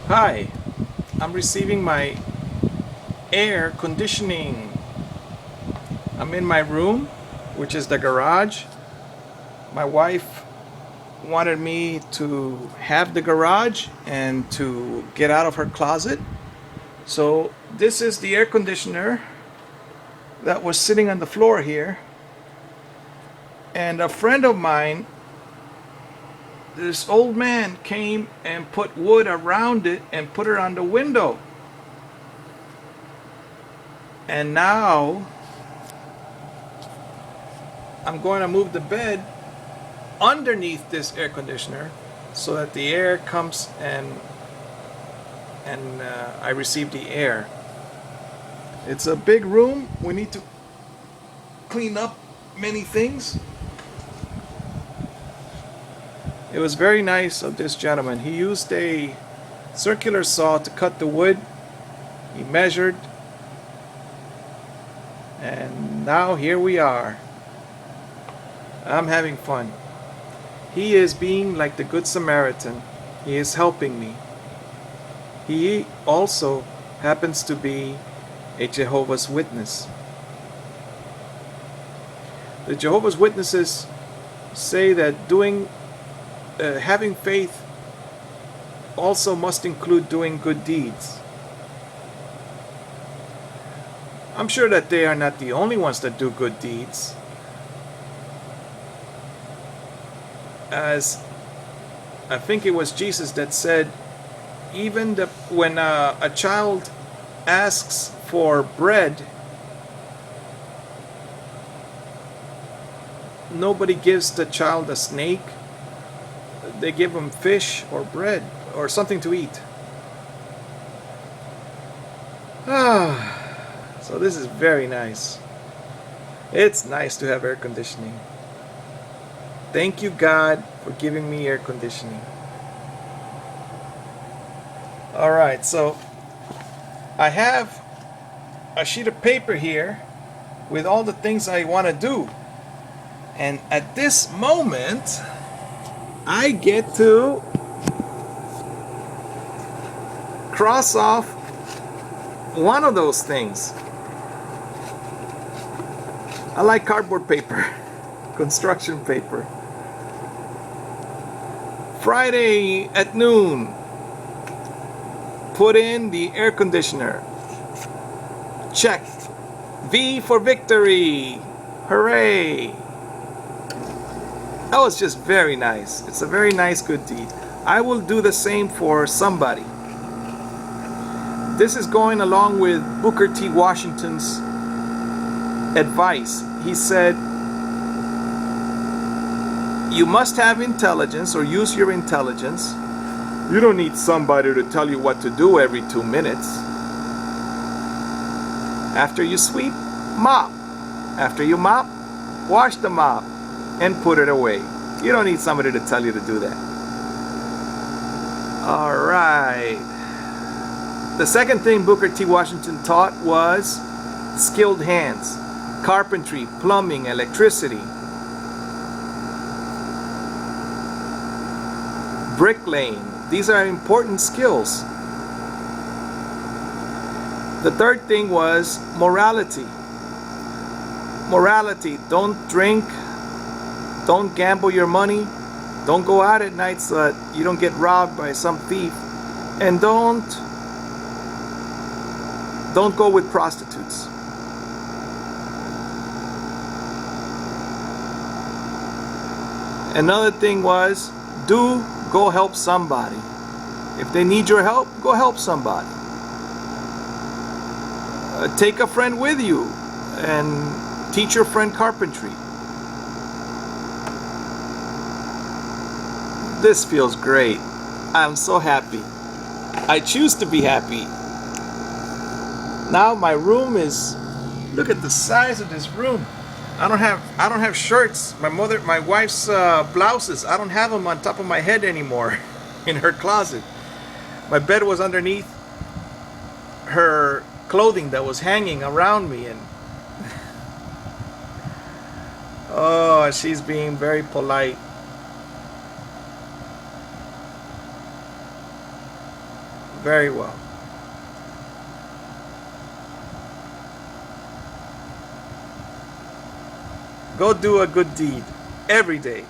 Hi, I'm receiving my air conditioning. I'm in my room, which is the garage. My wife wanted me to have the garage and to get out of her closet. So, this is the air conditioner that was sitting on the floor here. And a friend of mine, this old man, came and put wood around it and put it on the window. And now I'm going to move the bed underneath this air conditioner so that the air comes and I receive the air. It's a big room. We need to clean up many things. It was very nice of this gentleman. He used a circular saw to cut the wood. He measured, and now here we are. I'm having fun. He is being like the Good Samaritan. He is helping me. He also happens to be a Jehovah's Witness. The Jehovah's Witnesses say that having faith also must include doing good deeds. I'm sure that they are not the only ones that do good deeds. As I think it was Jesus that said, even when a child asks for bread, nobody gives the child a snake. They give him fish or bread or something to eat. So this is very nice. It's nice to have air conditioning. Thank you, God, for giving me air conditioning. Alright, so I have a sheet of paper here with all the things I want to do. And at this moment, I get to cross off one of those things. I like cardboard paper, construction paper. Friday at noon, put in the air conditioner. Check. V for victory. Hooray. That was just very nice. It's a very nice good deed. I will do the same for somebody. This is going along with Booker T. Washington's advice. He said, you must have intelligence or use your intelligence. You don't need somebody to tell you what to do every 2 minutes. After you sweep, mop. After you mop, wash the mop and put it away. You don't need somebody to tell you to do that. Alright. The second thing Booker T. Washington taught was skilled hands. Carpentry, plumbing, electricity. Bricklaying. These are important skills. The third thing was morality. Morality. Don't drink. Don't gamble your money. Don't go out at night so that you don't get robbed by some thief. And don't go with prostitutes. Another thing was, go help somebody. If they need your help, go help somebody. Take a friend with you and teach your friend carpentry. This feels great. I'm so happy. I choose to be happy. Now my room is, look at the size of this room. I don't have shirts. My wife's blouses, I don't have them on top of my head anymore in her closet. My bed was underneath her clothing that was hanging around me, and oh, she's being very polite. Very well. Go do a good deed every day.